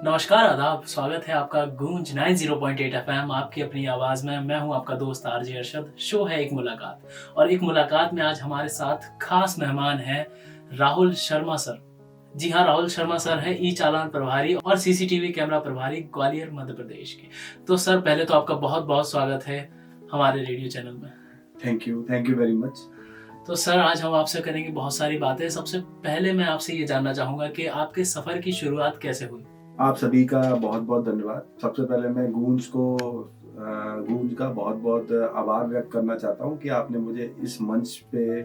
नमस्कार, आदाब, स्वागत है आपका गूंज 90.8 एफएम आपकी अपनी आवाज़ में। मैं हूं आपका दोस्त आरजे अरशद। शो है एक मुलाकात और एक मुलाकात में आज हमारे साथ खास मेहमान हैं राहुल शर्मा सर। जी हाँ, राहुल शर्मा सर हैं ई चालान प्रभारी और सीसीटीवी कैमरा प्रभारी ग्वालियर मध्य प्रदेश के। तो सर पहले तो आपका बहुत-बहुत स्वागत है हमारे रेडियो चैनल में। Thank you very much. तो सर आज हम आपसे करेंगे बहुत सारी बातें। सबसे पहले मैं आपसे ये जानना चाहूँगा कि आपके सफ़र की शुरुआत कैसे हुई? आप सभी का बहुत-बहुत धन्यवाद। सबसे पहले मैं गूंज का बहुत-बहुत आभार व्यक्त करना चाहता हूँ कि आपने मुझे इस मंच पे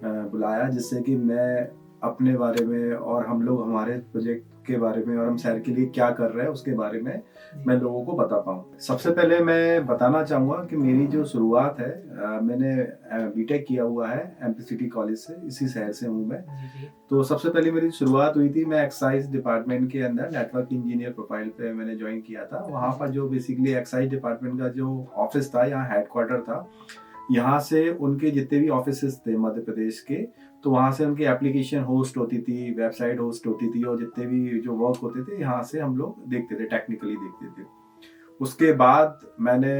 बुलाया, जिससे कि मैं अपने बारे में और हम लोग हमारे प्रोजेक्ट के बारे में और हम शहर के लिए क्या कर रहे हैं उसके बारे में मैं लोगों को बता पाऊँ। सबसे पहले मैं बताना चाहूँगा कि मेरी जो शुरुआत है, मैंने बीटेक किया हुआ है एमपी सिटी कॉलेज से, इसी शहर से हूँ मैं। जी, तो सबसे पहले मेरी शुरुआत हुई थी, मैं एक्साइज डिपार्टमेंट के अंदर नेटवर्क इंजीनियर प्रोफाइल पे मैंने ज्वाइन किया था। वहाँ पर जो बेसिकली एक्साइज डिपार्टमेंट का जो ऑफिस था, यहाँ हेडक्वार्टर था। यहाँ से उनके जितने भी ऑफिसेस थे मध्य प्रदेश के, तो वहाँ से उनकी एप्लीकेशन होस्ट होती थी, वेबसाइट होस्ट होती थी और जितने भी जो वर्क होते थे यहाँ से हम लोग देखते थे, टेक्निकली देखते थे। उसके बाद मैंने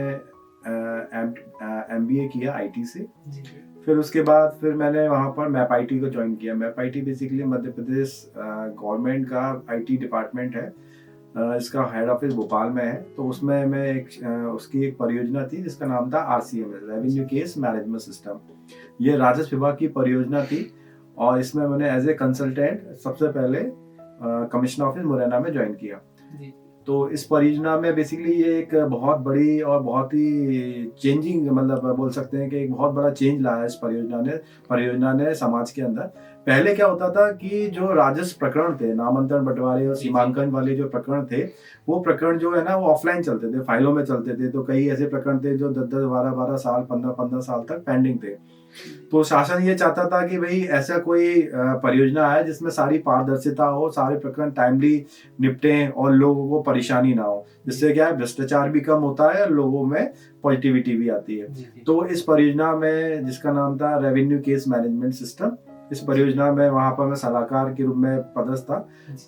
एमबीए किया आईटी से। जी, फिर उसके बाद मैंने वहाँ पर मैप आईटी को ज्वाइन किया। Map IT basically Madhya Pradesh government का आईटी डिपार्टमेंट है। इसका हेड ऑफिस भोपाल में है। तो उसमें मैं उसकी एक परियोजना थी जिसका नाम था RCMS, revenue case management system. ये राजस्व विभाग की परियोजना थी और इसमें मैंने एज ए कंसल्टेंट सबसे पहले कमिश्नर ऑफिस मुरैना में ज्वाइन किया। जी, तो इस परियोजना में बेसिकली ये एक बहुत बड़ी और बहुत ही चेंजिंग, मतलब बोल सकते हैं कि एक बहुत बड़ा चेंज लाया इस परियोजना ने समाज के अंदर। पहले क्या होता था कि जो राजस्व प्रकरण थे, नामांतरण बंटवारे और सीमांकन वाले जो प्रकरण थे, वो प्रकरण जो है ना वो ऑफलाइन चलते थे, फाइलों में चलते थे। तो कई ऐसे प्रकरण थे जो 10-10, 12-12 साल, 15-15 साल तक पेंडिंग थे। तो शासन ये चाहता था कि भाई ऐसा कोई परियोजना है जिसमें सारी पारदर्शिता हो, सारे प्रकरण टाइमली निपटे और लोगों को परेशानी ना हो, जिससे क्या है भ्रष्टाचार भी कम होता है, लोगों में पॉजिटिविटी भी आती है। तो इस परियोजना में, जिसका नाम था रेवेन्यू केस मैनेजमेंट सिस्टम, इस परियोजना में वहां पर मैं सलाहकार के रूप में पदस्थ था।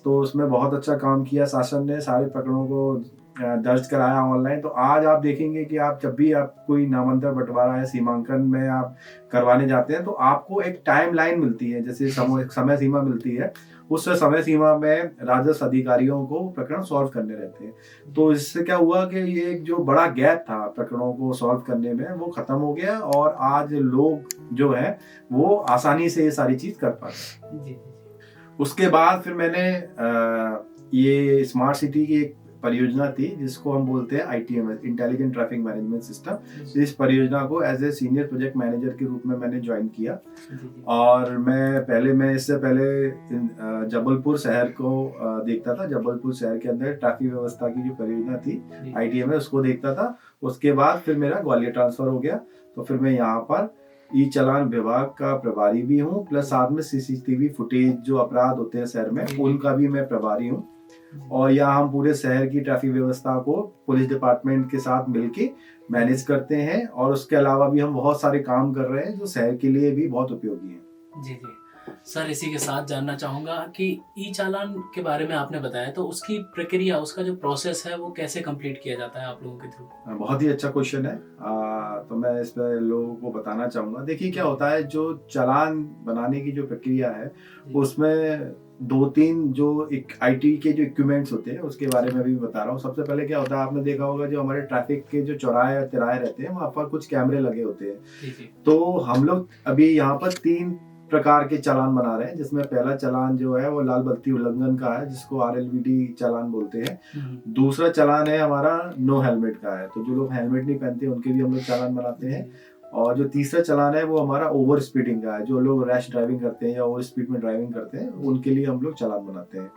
तो उसमें बहुत अच्छा काम किया शासन ने, सारे प्रकरणों को दर्ज कराया ऑनलाइन। तो आज आप देखेंगे कि आप जब भी आप कोई नामांतर बंटवारा या सीमांकन में आप करवाने जाते हैं तो आपको एक टाइम लाइन मिलती है, जैसे समय सीमा मिलती है। उस समय सीमा में राजस्व अधिकारियों को प्रकरण सॉल्व करने रहते हैं। तो इससे क्या हुआ कि ये एक जो बड़ा गैप था प्रकरणों को सॉल्व करने में, वो खत्म हो गया और आज लोग जो है वो आसानी से ये सारी चीज कर पाते हैं। जी, उसके बाद फिर मैंने ये स्मार्ट सिटी की एक परियोजना थी जिसको हम बोलते हैं ITMS, intelligent traffic management system. इस परियोजना को as a senior project manager के रूप में मैंने ज्वाइन किया। और मैं इससे पहले जबलपुर शहर को देखता था। जबलपुर शहर के अंदर ट्रैफिक व्यवस्था की जो परियोजना थी आईटीएमएस, उसको देखता था। उसके बाद फिर मेरा ग्वालियर ट्रांसफर हो गया। तो फिर मैं यहाँ पर ई चालान विभाग का प्रभारी भी हूँ, प्लस साथ में सीसीटीवी फुटेज जो अपराध होते हैं शहर में, उनका भी मैं प्रभारी हूँ। और यहाँ हम पूरे शहर की ट्रैफिक व्यवस्था को पुलिस डिपार्टमेंट के साथ मिलके मैनेज करते हैं। और उसके अलावा भी हम बहुत सारे काम कर रहे हैं जो शहर के लिए भी बहुत उपयोगी हैं। जी। सर इसी के साथ जानना चाहूँगा कि ई चालान के बारे में आपने बताया, तो उसकी प्रक्रिया, उसका जो प्रोसेस है वो कैसे कंप्लीट किया जाता है आप लोगों के थ्रू? बहुत ही अच्छा क्वेश्चन है। तो मैं इस पर लोगों को बताना चाहूँगा। देखिए क्या होता है, जो चालान बनाने की जो प्रक्रिया है उसमें 2-3 जो एक आईटी के जो इक्विपमेंट्स होते हैं उसके बारे में भी बता रहा हूँ। सबसे पहले क्या होता है, आपने देखा होगा जो हमारे ट्रैफिक के जो चौराहे तिराहे रहते हैं वहाँ पर कुछ कैमरे लगे होते हैं। तो हम लोग अभी यहाँ पर 3 प्रकार के चालान बना रहे हैं, जिसमें पहला चालान जो है वो लाल बत्ती उल्लंघन का है, जिसको आरएलवीडी चालान बोलते हैं। दूसरा चालान है हमारा नो हेलमेट का है, तो जो लोग हेलमेट नहीं पहनते उनके भी हम लोग चालान बनाते हैं। और जो तीसरा चालान है वो हमारा ओवर स्पीडिंग का है, जो लोग रैश ड्राइविंग करते हैं या ओवर स्पीड में ड्राइविंग करते हैं उनके लिए हम लोग चालान बनाते हैं।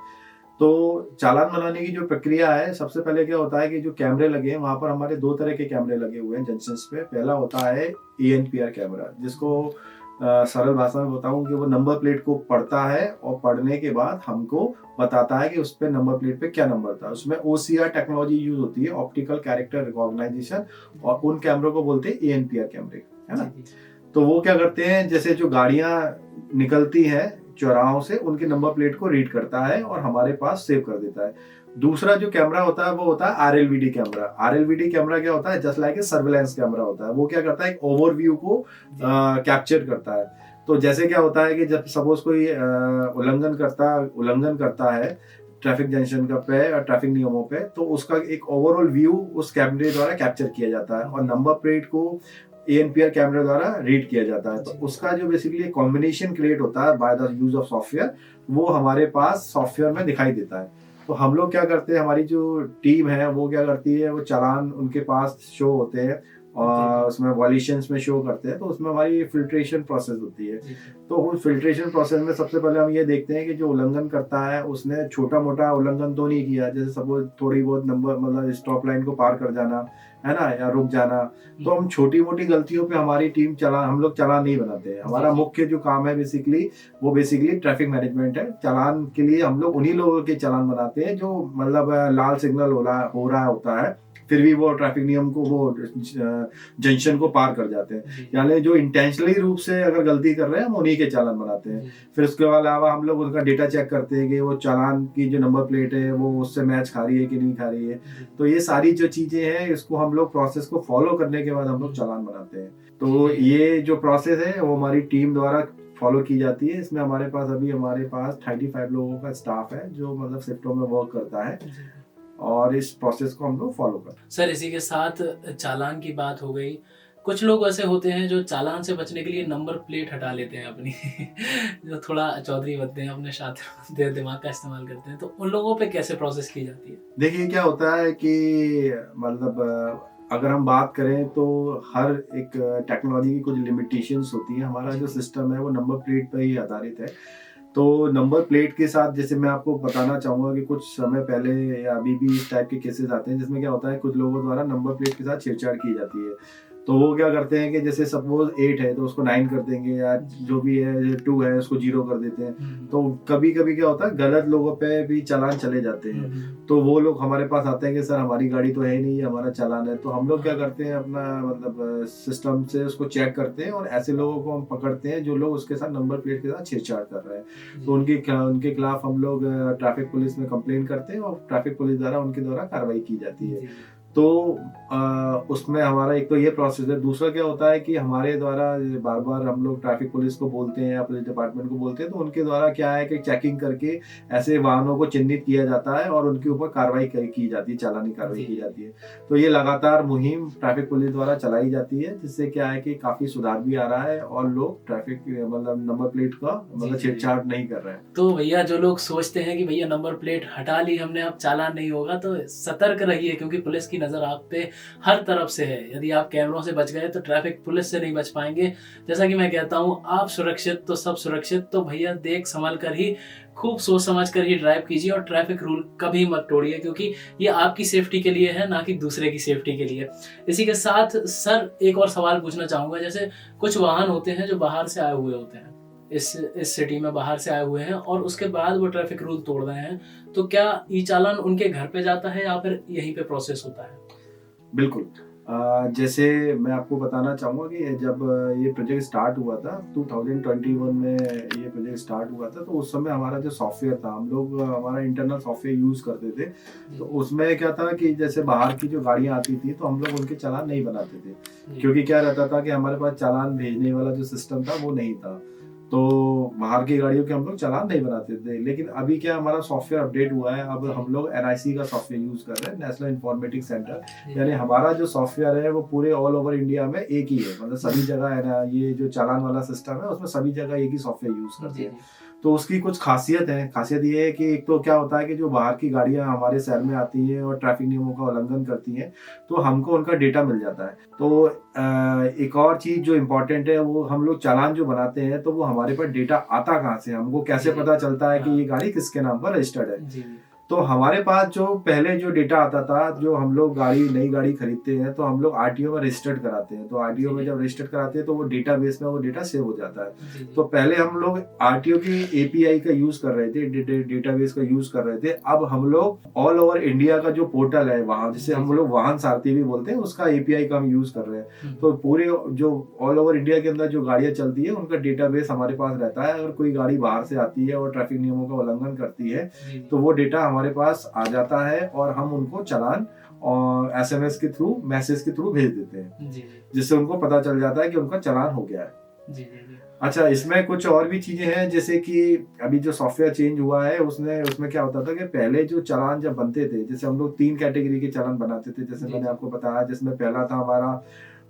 तो चालान बनाने की जो प्रक्रिया है, सबसे पहले क्या होता है कि जो कैमरे लगे हैं वहां पर हमारे 2 तरह के कैमरे लगे हुए हैं जंक्शंस पे। पहला होता है एएनपीआर कैमरा, जिसको सरल भाषा में बताऊं कि वो नंबर प्लेट को पढ़ता है और पढ़ने के बाद हमको बताता है कि उस पे नंबर प्लेट पे क्या नंबर था। उसमें ओसीआर टेक्नोलॉजी यूज होती है, ऑप्टिकल कैरेक्टर रिकॉग्नाइजेशन, और उन कैमरों को बोलते हैं एएनपीआर कैमरे, है ना। तो वो क्या करते हैं, जैसे जो गाड़ियां निकलती हैं चौराहों से, उनके नंबर प्लेट को रीड करता है और हमारे पास सेव कर देता है। दूसरा जो कैमरा होता है वो होता है आरएलवीडी कैमरा। आरएलवीडी कैमरा क्या होता है, just like a surveillance camera होता है। वो क्या करता है, एक ओवरव्यू को कैप्चर करता है। तो जैसे क्या होता है कि जब सपोज कोई उल्लंघन करता है ट्रैफिक जंक्शन का पे और ट्रैफिक नियमों पे, तो उसका एक ओवरऑल व्यू उस कैमरे द्वारा कैप्चर किया जाता है और नंबर प्लेट को एएनपीआर कैमरे द्वारा रीड किया जाता है। तो उसका जो बेसिकली कॉम्बिनेशन क्रिएट होता है by the use of software, वो हमारे पास सॉफ्टवेयर में दिखाई देता है। तो हम लोग क्या करते हैं, हमारी जो टीम है वो क्या करती है, वो चालान उनके पास शो होते हैं और उसमें वॉल्यूशंस में शो करते हैं। तो उसमें हमारी फिल्ट्रेशन प्रोसेस होती है। तो उस फिल्ट्रेशन प्रोसेस में सबसे पहले हम ये देखते हैं कि जो उल्लंघन करता है उसने छोटा मोटा उल्लंघन तो नहीं किया, जैसे सपोज थोड़ी बहुत नंबर मतलब स्टॉप लाइन को पार कर जाना है ना, या रुक जाना। तो हम छोटी मोटी गलतियों पे हमारी टीम हम लोग चालान नहीं बनाते हैं। हमारा मुख्य जो काम है वो बेसिकली ट्रैफिक मैनेजमेंट है। चालान के लिए हम लोग उन्हीं लोगों के चालान बनाते हैं जो मतलब लाल सिग्नल हो रहा होता है, फिर भी वो ट्रैफिक नियम को वो जंक्शन को पार कर जाते हैं। यानी जो इंटेंशनली रूप से अगर गलती कर रहे हैं हम उन्हीं के चालान बनाते हैं। फिर उसके अलावा हम लोग उनका डेटा चेक करते हैं कि वो चालान की जो नंबर प्लेट है वो उससे मैच खा रही है कि नहीं खा रही है। तो ये सारी जो चीजें हैं इसको हम लोग प्रोसेस को फॉलो करने के बाद हम लोग चालान बनाते हैं। तो ये जो प्रोसेस है वो हमारी टीम द्वारा फॉलो की जाती है। इसमें हमारे पास 35 लोगों का स्टाफ है जो मतलब शिफ्टों में वर्क करता है और इस प्रोसेस को हम लोग फॉलो करते हैं। सर इसी के साथ चालान की बात हो गई। कुछ लोग ऐसे होते हैं जो चालान से बचने के लिए नंबर प्लेट हटा लेते हैं अपनी जो थोड़ा चौधरी बनते हैं, अपने साथ दिमाग का इस्तेमाल करते हैं। तो उन लोगों पे कैसे प्रोसेस की जाती है? देखिए क्या होता है कि मतलब अगर हम बात करें तो हर एक टेक्नोलॉजी की कुछ लिमिटेशंस होती हैं। हमारा जो सिस्टम है वो नंबर प्लेट पर ही आधारित है। तो नंबर प्लेट के साथ जैसे मैं आपको बताना चाहूँगा कि कुछ समय पहले या अभी भी इस टाइप के केसेस आते हैं जिसमें क्या होता है, कुछ लोगों द्वारा नंबर प्लेट के साथ छेड़छाड़ की जाती है। तो वो क्या करते हैं कि जैसे सपोज 8 है तो उसको 9 कर देंगे, या जो भी है 2 है उसको 0 कर देते हैं। तो कभी कभी क्या होता है, गलत लोगों पे भी चालान चले जाते हैं। तो वो लोग हमारे पास आते हैं कि सर हमारी गाड़ी तो है ही नहीं, हमारा चालान है। तो हम लोग क्या करते हैं, अपना मतलब सिस्टम से उसको चेक करते हैं और ऐसे लोगों को हम पकड़ते हैं जो लोग उसके साथ नंबर प्लेट के साथ छेड़छाड़ कर रहे हैं। तो उनके खिलाफ हम लोग ट्रैफिक पुलिस में कंप्लेन करते हैं और ट्रैफिक पुलिस द्वारा उनके द्वारा कार्रवाई की जाती है। तो उसमें हमारा एक तो ये प्रोसेस है। दूसरा क्या होता है कि हमारे द्वारा बार बार हम लोग ट्रैफिक पुलिस को बोलते हैं या पुलिस डिपार्टमेंट को बोलते हैं, तो उनके द्वारा क्या है कि चेकिंग करके ऐसे वाहनों को चिन्हित किया जाता है और उनके ऊपर कार्रवाई की जाती है, चालानी कार्रवाई की जाती है। तो ये लगातार मुहिम ट्रैफिक पुलिस द्वारा चलाई जाती है, जिससे क्या है कि काफी सुधार भी आ रहा है और लोग ट्रैफिक मतलब नंबर प्लेट का मतलब छेड़छाड़ नहीं कर रहे हैं। तो भैया जो लोग सोचते हैं कि भैया नंबर प्लेट हटा ली हमने, अब चालान नहीं होगा, तो सतर्क रहिए, क्योंकि पुलिस की नजर आप पे हर तरफ से है। यदि आप कैमरों से बच गए तो ट्रैफिक पुलिस से नहीं बच पाएंगे। जैसा कि मैं कहता हूँ, आप सुरक्षित तो सब सुरक्षित। तो भैया देख संभल कर ही, खूब सोच समझ कर ही ड्राइव कीजिए और ट्रैफिक रूल कभी मत तोड़िए, क्योंकि ये आपकी सेफ्टी के लिए है, ना कि दूसरे की सेफ्टी के लिए। इसी के साथ सर एक और सवाल पूछना चाहूंगा। जैसे कुछ वाहन होते हैं जो बाहर से आए हुए होते हैं, इस सिटी में बाहर से आए हुए हैं और उसके बाद वो ट्रैफिक रूल तोड़ रहे हैं, तो क्या ई चालान उनके घर पे जाता है या फिर यहीं पे प्रोसेस होता है? बिल्कुल। जैसे मैं आपको बताना चाहूँगा कि जब ये प्रोजेक्ट स्टार्ट हुआ था 2021 में, ये प्रोजेक्ट स्टार्ट हुआ था, तो उस समय हमारा जो सॉफ्टवेयर था, हम लोग हमारा इंटरनल सॉफ्टवेयर यूज़ करते थे। तो उसमें क्या था कि जैसे बाहर की जो गाड़ियाँ आती थी तो हम लोग उनके चालान नहीं बनाते थे, क्योंकि क्या रहता था कि हमारे पास चालान भेजने वाला जो सिस्टम था वो नहीं था। तो बाहर की गाड़ियों के हम लोग चालान नहीं बनाते थे। लेकिन अभी क्या, हमारा सॉफ्टवेयर अपडेट हुआ है। अब हम लोग NIC का सॉफ्टवेयर यूज कर रहे हैं, नेशनल इंफॉर्मेटिक्स सेंटर। यानी हमारा जो सॉफ्टवेयर है वो पूरे ऑल ओवर इंडिया में एक ही है, मतलब सभी जगह है ना, ये जो चालान वाला सिस्टम है उसमें सभी जगह एक ही सॉफ्टवेयर यूज करते हैं। तो उसकी कुछ खासियत है। खासियत ये है कि एक तो क्या होता है कि जो बाहर की गाड़ियां हमारे शहर में आती हैं और ट्रैफिक नियमों का उल्लंघन करती हैं, तो हमको उनका डेटा मिल जाता है। तो एक और चीज जो इम्पोर्टेंट है, वो हम लोग चालान जो बनाते हैं तो वो हमारे पास डेटा आता कहाँ से, हमको कैसे पता चलता है कि ये गाड़ी किसके नाम पर रजिस्टर्ड है। तो हमारे पास जो पहले जो डेटा आता था, जो हम लोग नई गाड़ी खरीदते हैं तो हम लोग RTO में रजिस्टर्ड कराते हैं। तो RTO में जब रजिस्टर्ड कराते हैं तो वो डेटाबेस में वो डेटा सेव हो जाता है। तो पहले हम लोग RTO की API का यूज कर रहे थे, डेटाबेस का यूज कर रहे थे। अब हम लोग ऑल ओवर इंडिया का जो पोर्टल है, वहां जिसे हम लोग वाहन सारथी भी बोलते हैं, उसका API का हम यूज कर रहे हैं। तो पूरे जो ऑल ओवर इंडिया के अंदर जो गाड़ियां चलती है उनका डेटाबेस हमारे पास रहता है। अगर कोई गाड़ी बाहर से आती है और ट्रैफिक नियमों का उल्लंघन करती है तो वो डेटा हमारे हमारे पास आ जाता है और हम उनको चालान और SMS के थ्रू, मैसेज के थ्रू भेज देते हैं, जी जिससे उनको पता चल जाता है कि उनका चालान हो गया है। जी जी जी अच्छा, इसमें कुछ और भी चीजें हैं, जैसे कि अभी जो सॉफ्टवेयर चेंज हुआ है उसमें क्या होता था कि पहले जो चालान जब बनते थे, जैसे हम लोग 3 कैटेगरी के चालान बनाते थे, जैसे जी मैंने जी आपको बताया, जिसमें पहला था हमारा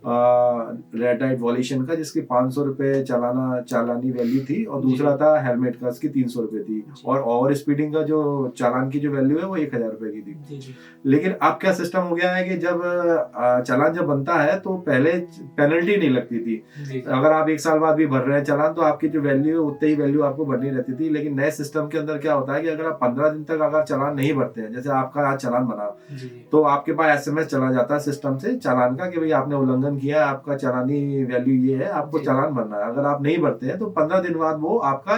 रेड लाइट वॉल्यूशन का, जिसकी 500 रुपये चालानी वैल्यू थी, और जी दूसरा था हेलमेट का, उसकी 300 रुपये थी, जी और ओवर स्पीडिंग का जो चालान की जो वैल्यू है वो 1000 रुपये की थी। जी जी लेकिन अब क्या सिस्टम हो गया है कि जब चालान जब बनता है तो पहले पेनल्टी नहीं लगती थी। जी अगर आप 1 साल बाद भी भर रहे हैं चालान, तो आपकी जो वैल्यू है उतनी ही वैल्यू आपको भरनी रहती थी। लेकिन नए सिस्टम के अंदर क्या होता है कि अगर आप 15 दिन तक अगर चालान नहीं भरते हैं, जैसे आपका आज चालान बना, जी तो आपके पास SMS चला जाता है सिस्टम से चालान का कि भाई आपने उल्लंघन किया है, आपका चालानी वैल्यू ये है, आपको जी। चालान भरना है। अगर आप नहीं भरते हैं तो 15 दिन बाद वो आपका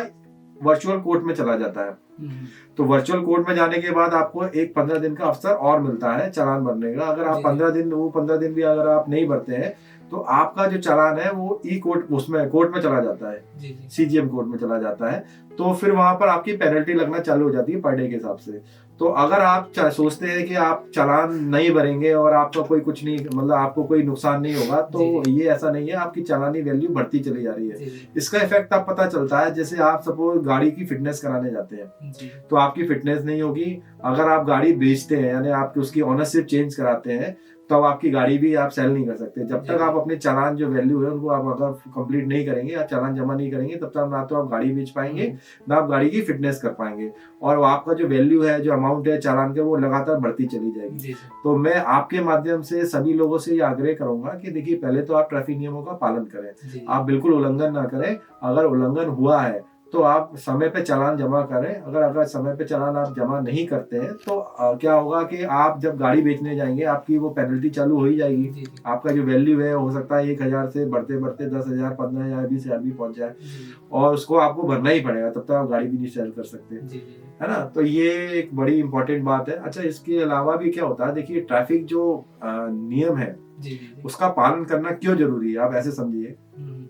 वर्चुअल कोर्ट में चला जाता है। हम्म, तो वर्चुअल कोर्ट में जाने के बाद आपको एक 15 दिन का अवसर और मिलता है चालान भरने का। अगर आप जी, 15 दिन भी अगर आप नहीं भरते हैं, तो आपका जो चालान है वो ई कोर्ट उसमें कोर्ट में चला जाता है, जी जी CGM कोर्ट में चला जाता है। तो फिर वहां पर आपकी पेनल्टी लगना चालू हो जाती है पर डे के हिसाब से। तो अगर आप सोचते हैं कि आप चालान नहीं भरेंगे और आपका कोई कुछ नहीं, मतलब आपको कोई नुकसान नहीं होगा, तो जी। ये ऐसा नहीं है, आपकी चालानी वैल्यू बढ़ती चली जा रही है। जी जी इसका इफेक्ट आप पता चलता है, जैसे आप सपोज गाड़ी की फिटनेस कराने जाते हैं, जी तो आपकी फिटनेस नहीं होगी। अगर आप गाड़ी बेचते हैं, यानी आप उसकी ऑनरशिप चेंज कराते हैं, तब आपकी गाड़ी भी आप सेल नहीं कर सकते। जब तक जी। आप अपने चालान जो वैल्यू है उनको आप अगर कंप्लीट नहीं करेंगे, आप चालान जमा नहीं करेंगे, तब तक ना तो आप गाड़ी बेच पाएंगे, ना आप गाड़ी की फिटनेस कर पाएंगे, और आपका जो वैल्यू है, जो अमाउंट है चालान के, वो लगातार बढ़ती चली जाएगी। जी जी तो मैं आपके माध्यम से सभी लोगों से ये आग्रह करूंगा कि देखिए, पहले तो आप ट्रैफिक नियमों का पालन करें, जी आप बिल्कुल उल्लंघन ना करें। अगर उल्लंघन हुआ है तो आप समय पे चालान जमा करें। अगर समय पे चालान आप जमा नहीं करते हैं, तो क्या होगा कि आप जब गाड़ी बेचने जाएंगे, आपकी वो पेनल्टी चालू हो ही जाएगी। जी आपका जो वैल्यू है हो सकता है 1000 से बढ़ते बढ़ते 10,000, 15,000, 20,000 भी पहुंच जाए, जी और उसको आपको भरना ही पड़ेगा, तब तक आप गाड़ी भी नहीं सेल कर सकते, जी है ना। तो ये एक बड़ी इंपॉर्टेंट बात है। अच्छा, इसके अलावा भी क्या होता है, देखिए ट्रैफिक जो नियम है जी जी उसका पालन करना क्यों जरूरी है, आप ऐसे समझिए। हम्म,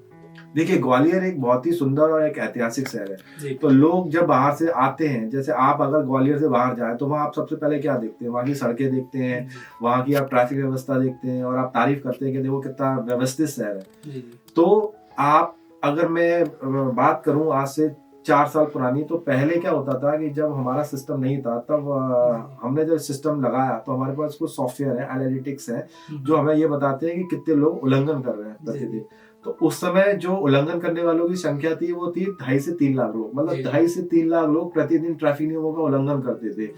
देखिए, ग्वालियर एक बहुत ही सुंदर और एक ऐतिहासिक शहर है। जी तो लोग जब बाहर से आते हैं, जैसे आप अगर ग्वालियर से बाहर जाए, तो वहाँ आप सबसे पहले क्या देखते हैं, वहाँ की सड़कें देखते हैं, जी वहाँ की आप ट्रैफिक व्यवस्था देखते हैं, और आप तारीफ करते हैं कि देखो कितना व्यवस्थित शहर है। जी जी तो आप, अगर मैं बात करूं आज से 4 साल पुरानी, तो पहले क्या होता था कि जब हमारा सिस्टम नहीं था, तब हमने जब सिस्टम लगाया तो हमारे पास कुछ सॉफ्टवेयर है, एनालिटिक्स है, जो हमें ये बताते हैं कि कितने लोग उल्लंघन कर रहे हैं जी, प्रतिदिन। तो उस समय जो उल्लंघन करने वालों की संख्या थी, वो थी 2.5 से 3 लाख लोग, मतलब जी, जी। 2.5 से 3 लाख लोग प्रतिदिन ट्रैफिक नियमों का उल्लंघन करते थे।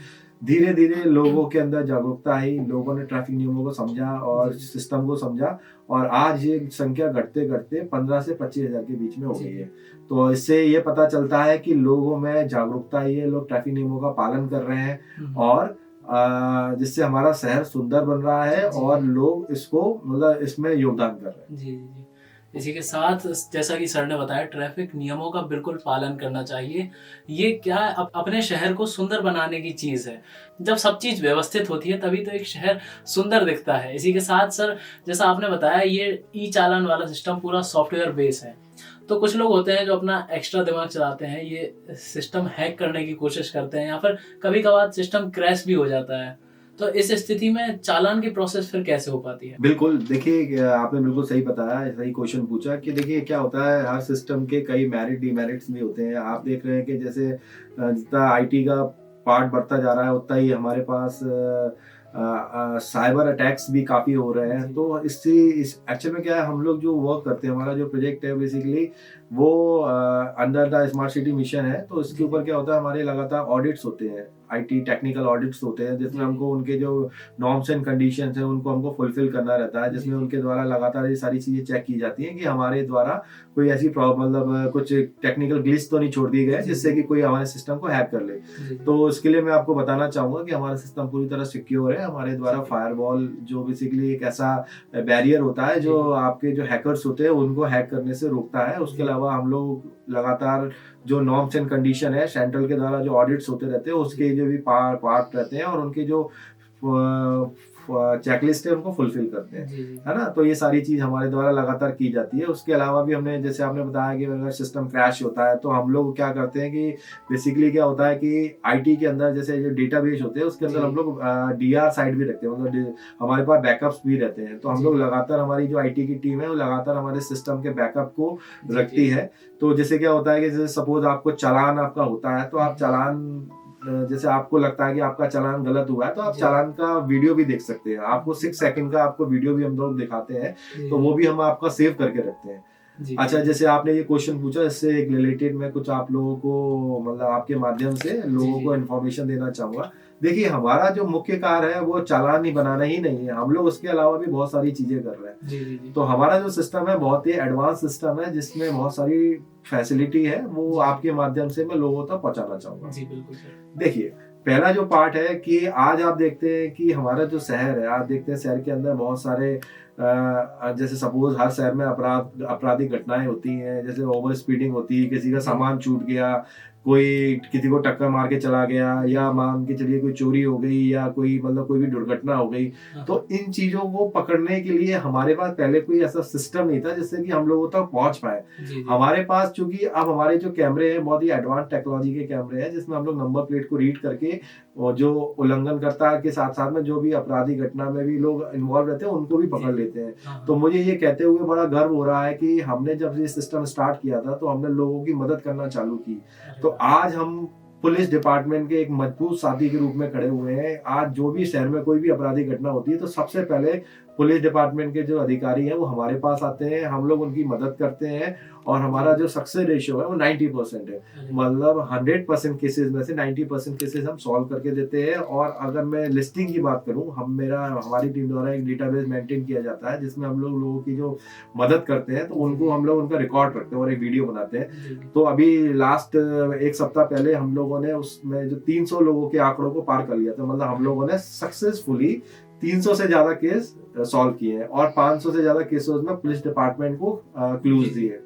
धीरे धीरे लोगों के अंदर जागरूकता आई, लोगों ने ट्रैफिक नियमों को समझा और जी। सिस्टम को समझा, और आज ये संख्या घटते घटते 15 से 25,000 के बीच में हो जी। गई है। तो इससे ये पता चलता है कि लोगों में जागरूकता आई है, लोग ट्रैफिक नियमों का पालन कर रहे हैं, और जिससे हमारा शहर सुंदर बन रहा है, जी। और लोग इसको, मतलब इसमें योगदान कर रहे हैं। जी जी जी इसी के साथ, जैसा कि सर ने बताया, ट्रैफिक नियमों का बिल्कुल पालन करना चाहिए। ये क्या है, अपने शहर को सुंदर बनाने की चीज़ है। जब सब चीज़ व्यवस्थित होती है तभी तो एक शहर सुंदर दिखता है। इसी के साथ सर, जैसा आपने बताया, ये ई चालान वाला सिस्टम पूरा सॉफ्टवेयर बेस है। तो कुछ लोग होते हैं जो अपना एक्स्ट्रा दिमाग चलाते हैं, ये सिस्टम हैक करने की कोशिश करते हैं, या फिर कभी कभार सिस्टम क्रैश भी हो जाता है। तो इस स्थिति में चालान की प्रोसेस फिर कैसे हो पाती है? बिल्कुल, देखिए आपने बिल्कुल सही बताया, सही क्वेश्चन पूछा कि देखिए क्या होता है, हर सिस्टम के कई मेरिट डिमेरिट्स भी होते हैं। आप देख रहे हैं कि जैसे जितना IT का पार्ट बढ़ता जा रहा है, उतना ही हमारे पास साइबर अटैक्स भी काफ़ी हो रहे हैं। जी। तो इस एक्चुअल में क्या है, हम लोग जो वर्क करते हैं, हमारा जो प्रोजेक्ट है बेसिकली वो under the smart city mission है। तो इसके जी। ऊपर क्या होता है, हमारे लगातार ऑडिट्स होते हैं, IT टेक्निकल ऑडिट्स होते हैं, जिसमें जी। हमको उनके जो नॉर्म्स एंड कंडीशंस हैं उनको हमको फुलफिल करना रहता है, जिसमें जी। उनके द्वारा लगातार ये सारी चीज़ें चेक की जाती हैं कि हमारे द्वारा कोई ऐसी मतलब कुछ टेक्निकल ग्लिच तो नहीं छोड़ दिए गए जी। जिससे कि कोई हमारे सिस्टम को हैक कर ले। जी। तो इसके लिए मैं आपको बताना चाहूँगा कि हमारा सिस्टम पूरी तरह सिक्योर है। हमारे द्वारा फायरवॉल, जो बेसिकली एक ऐसा बैरियर होता है जो आपके जो हैकर्स होते हैं उनको हैक करने से रोकता है। उसके अलावा हम लोग लगातार जो नॉर्म्स एंड कंडीशन है, सेंट्रल के द्वारा जो ऑडिट्स होते रहते हैं, उसके जो भी पार्ट रहते हैं, और उनके जो चेकलिस्ट है उनको फुलफिल करते हैं, जी जी है ना। तो ये सारी चीज हमारे द्वारा लगातार की जाती है। उसके अलावा भी हमने, जैसे आपने बताया कि अगर सिस्टम क्रैश होता है तो हम लोग क्या करते हैं कि बेसिकली क्या होता है कि आईटी के अंदर जैसे जो डेटाबेस होते हैं उसके अंदर जी। हम लोग डीआर साइड भी रखते हैं, मतलब हमारे पास बैकअप्स भी रहते हैं। तो हम जी लोग जी लगातार, हमारी जो आईटी की टीम है वो लगातार हमारे सिस्टम के बैकअप को जी रखती जी है। तो जैसे क्या होता है कि जैसे सपोज आपको चालान आपका होता है तो आप चालान, जैसे आपको लगता है कि आपका चालान गलत हुआ है तो आप जी चालान का वीडियो भी देख सकते हैं। आपको 6 सेकंड का आपको वीडियो भी हम लोग दिखाते हैं, जी तो वो भी हम आपका सेव करके रखते हैं। जी अच्छा, जी जैसे आपने ये क्वेश्चन पूछा, इससे एक रिलेटेड मैं कुछ आप लोगों को, मतलब आपके माध्यम से जी लोगों को जी इन्फॉर्मेशन देना चाहूंगा। देखिए, हमारा जो मुख्य कार्य है वो चालान ही बनाना ही नहीं है, हम लोग उसके अलावा भी बहुत सारी चीजें कर रहे हैं। जी जी जी तो हमारा जो सिस्टम है बहुत ही एडवांस सिस्टम है, जिसमें बहुत सारी फैसिलिटी है, वो जी आपके माध्यम से मैं लोगों तक पहुंचाना चाहूंगा। जी बिल्कुल सर। देखिए, पहला जो पार्ट है कि आज आप देखते हैं कि हमारा जो शहर है, आप देखते हैं शहर के अंदर बहुत सारे जैसे सपोज हर शहर में आपराधिक घटनाएं होती हैं, जैसे ओवर स्पीडिंग होती है, किसी का जी सामान छूट गया, कोई किसी को टक्कर मार के चला गया, जी या जी मान के चलिए कोई चोरी हो गई, या कोई मतलब कोई भी दुर्घटना हो गई। हाँ तो हाँ इन चीजों को पकड़ने के लिए हमारे पास पहले कोई ऐसा सिस्टम नहीं था जिससे कि हम लोगों तक पहुंच पाए। जी जी हमारे पास चूंकि अब हमारे जो कैमरे हैं बहुत ही एडवांस टेक्नोलॉजी के कैमरे हैं, जिसमें हम लोग नंबर प्लेट को रीड करके, और जो उल्लंघनकर्ता के साथ साथ में जो भी अपराधी घटना में भी लोग इन्वॉल्व रहते हैं उनको भी जी पकड़ जी लेते हैं। हाँ तो हाँ मुझे ये कहते हुए बड़ा गर्व हो रहा है कि हमने जब ये सिस्टम स्टार्ट किया था तो हमने लोगों की मदद करना चालू की। अरे तो वाह आज हम पुलिस डिपार्टमेंट के एक मजबूत साथी के रूप में खड़े हुए हैं। आज जो भी शहर में कोई भी अपराधी घटना होती है तो सबसे पहले पुलिस डिपार्टमेंट के जो अधिकारी हैं वो हमारे पास आते हैं, हम लोग उनकी मदद करते हैं, और हमारा जी जो सक्सेस रेशियो है वो 90% है। अरे वाह मतलब 100% केसेस में से 90% केसेस हम सॉल्व करके देते हैं। और अगर मैं लिस्टिंग की बात करूं, हमारी टीम द्वारा एक डेटाबेस मेंटेन किया जाता है, जिसमें हम लोग लोगों की जो मदद करते हैं तो जी उनको जी हम लोग उनका रिकॉर्ड रखते हैं और एक वीडियो बनाते हैं। जी तो अभी लास्ट एक सप्ताह पहले हम लोगों ने उसमें जो 300 लोगों के आंकड़ों को पार कर लिया था। मतलब हम लोगों ने सक्सेसफुली 300 से ज्यादा केस सॉल्व किए हैं, और 500 से ज्यादा केसेस में पुलिस डिपार्टमेंट को क्लूज जी जी दिए।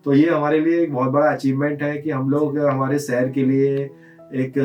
तो ये हमारे लिए एक बहुत बड़ा अचीवमेंट है कि हम लोग हमारे शहर के लिए एक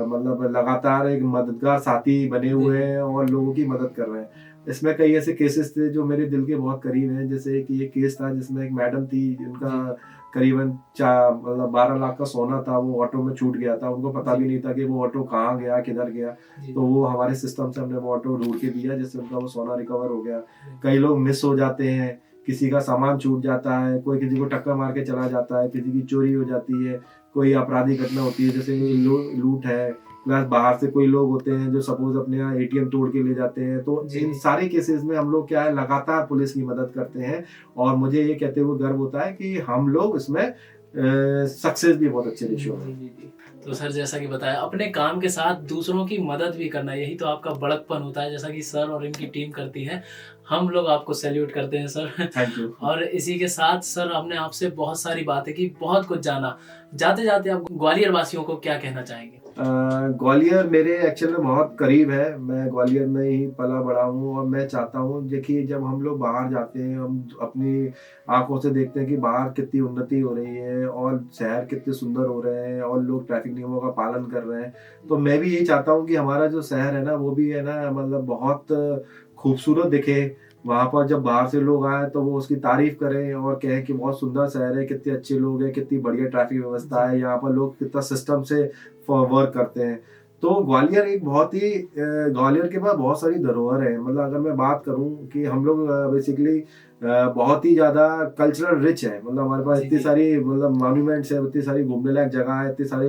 मतलब लगातार एक मददगार साथी बने जी हुए जी हैं और लोगों की मदद कर रहे हैं। इसमें कई ऐसे केसेस थे जो मेरे दिल के बहुत करीब हैं। जैसे कि एक केस था जिसमें एक मैडम थी जिनका जी करीबन मतलब 12 लाख का सोना था, वो ऑटो में छूट गया था। उनको पता भी जी नहीं था कि वो ऑटो कहाँ गया, किधर गया। जी तो वो हमारे सिस्टम से हमने वो ऑटो ढूंढ के दिया, जिससे उनका वो सोना रिकवर हो गया। अरे कई लोग मिस हो जाते हैं, किसी का सामान छूट जाता है, कोई किसी को टक्कर मार के चला जाता है, किसी की चोरी हो जाती है, कोई आपराधिक घटना होती है जैसे जी जी लूट है, प्लस बाहर से कोई लोग होते हैं जो सपोज अपने यहाँ एटीएम तोड़ के ले जाते हैं। तो जी इन जी सारे केसेस में हम लोग क्या है, लगातार पुलिस की मदद करते हैं। और मुझे ये कहते हुए गर्व होता है कि हम लोग इसमें सक्सेस भी बहुत अच्छे रेशियो में। जी जी जी तो सर, जैसा कि बताया, अपने काम के साथ दूसरों की मदद भी करना, यही तो आपका बड़कपन होता है, जैसा कि सर और इनकी टीम करती है। हम लोग आपको सैल्यूट करते हैं सर। Thank you. और इसी के साथ सर, हमने आपसे बहुत सारी बातें की, बहुत कुछ जाना। जाते जाते आप ग्वालियर वासियों को क्या कहना चाहेंगे? ग्वालियर मेरे एक्चुअल में बहुत करीब है। मैं ग्वालियर में ही पला बड़ा हूँ, और मैं चाहता हूँ, देखिए जब हम लोग बाहर जाते हैं हम अपनी आंखों से देखते हैं कि बाहर कितनी उन्नति हो रही है और शहर कितने सुंदर हो रहे हैं और लोग ट्रैफिक नियमों का पालन कर रहे हैं। तो मैं भी यही चाहता हूँ कि हमारा जो शहर है ना वो भी है ना, मतलब बहुत खूबसूरत दिखे। वहां पर जब बाहर से लोग आए तो वो उसकी तारीफ करें और कहें कि बहुत सुंदर शहर है, कितने अच्छे लोग हैं, कितनी बढ़िया ट्रैफिक व्यवस्था है, यहाँ पर लोग कितना सिस्टम से वर्क करते हैं। तो ग्वालियर एक बहुत ही ग्वालियर के पास बहुत सारी धरोहर है। मतलब अगर मैं बात करूं कि हम लोग बेसिकली बहुत ही ज्यादा कल्चरल रिच है। मतलब हमारे पास जी इतनी जी सारी मतलब मॉन्यूमेंट्स है, इतनी सारी घूमने लायक जगह है, इतनी सारी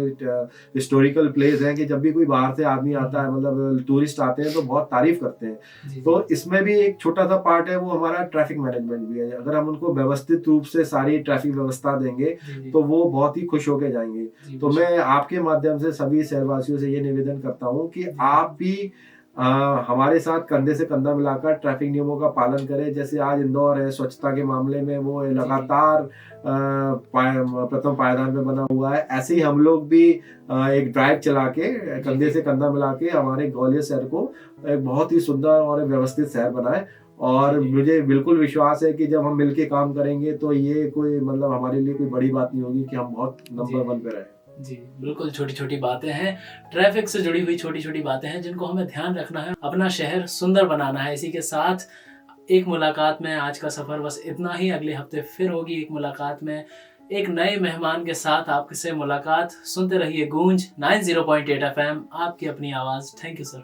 हिस्टोरिकल प्लेस हैं कि जब भी कोई बाहर से आदमी आता है, मतलब टूरिस्ट आते हैं तो बहुत तारीफ करते हैं। जी तो जी इसमें भी एक छोटा सा पार्ट है, वो हमारा ट्रैफिक मैनेजमेंट भी है। अगर हम उनको व्यवस्थित रूप से सारी ट्रैफिक व्यवस्था देंगे जी जी तो वो बहुत ही खुश होके जाएंगे। जी तो बेशक। मैं आपके माध्यम से सभी शहरवासियों से ये निवेदन करता हूँ कि जी आप भी हमारे साथ कंधे से कंधा मिलाकर ट्रैफिक नियमों का पालन करें। जैसे आज इंदौर है, स्वच्छता के मामले में वो जी जी लगातार प्रथम पायदान पे बना हुआ है। ऐसे ही हम लोग भी एक ड्राइव चला के जी कंधे जी से कंधा मिला के हमारे ग्वालियर शहर को एक बहुत ही सुंदर और व्यवस्थित शहर बनाए। जी और जी मुझे बिल्कुल विश्वास है कि जब हम मिलके काम करेंगे तो ये कोई मतलब हमारे लिए कोई बड़ी बात नहीं होगी कि हम बहुत जी नंबर जी 1 पे रहे। जी, बिल्कुल छोटी छोटी बातें हैं, ट्रैफिक से जुड़ी हुई छोटी छोटी बातें हैं जिनको हमें ध्यान रखना है, अपना शहर सुंदर बनाना है। इसी के साथ एक मुलाकात में आज का सफ़र बस इतना ही। अगले हफ्ते फिर होगी एक मुलाकात में एक नए मेहमान के साथ आपसे मुलाकात। सुनते रहिए गूंज 90.8 FM, आपकी अपनी आवाज़। Thank you sir.